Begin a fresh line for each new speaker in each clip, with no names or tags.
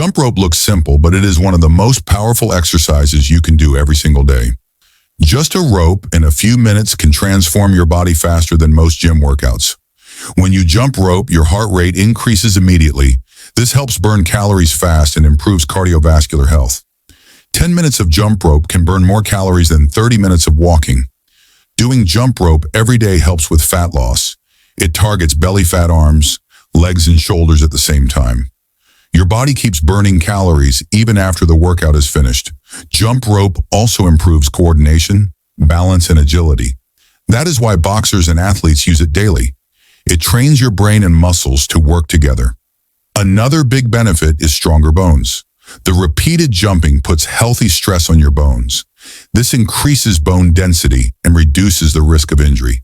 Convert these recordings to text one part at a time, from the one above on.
Jump rope looks simple, but it is one of the most powerful exercises you can do every single day. Just a rope in a few minutes can transform your body faster than most gym workouts. When you jump rope, your heart rate increases immediately. This helps burn calories fast and improves cardiovascular health. 10 minutes of jump rope can burn more calories than 30 minutes of walking. Doing jump rope every day helps with fat loss. It targets belly fat, arms, legs, and shoulders at the same time. Your body keeps burning calories even after the workout is finished. Jump rope also improves coordination, balance, and agility. That is why boxers and athletes use it daily. It trains your brain and muscles to work together. Another big benefit is stronger bones. The repeated jumping puts healthy stress on your bones. This increases bone density and reduces the risk of injury.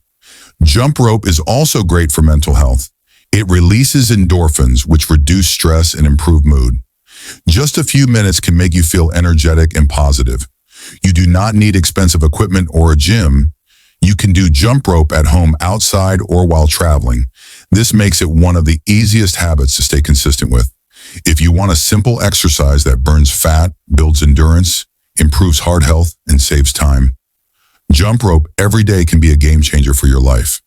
Jump rope is also great for mental health. It releases endorphins, which reduce stress and improve mood. Just a few minutes can make you feel energetic and positive. You do not need expensive equipment or a gym. You can do jump rope at home, outside, or while traveling. This makes it one of the easiest habits to stay consistent with. If you want a simple exercise that burns fat, builds endurance, improves heart health, and saves time, jump rope every day can be a game changer for your life.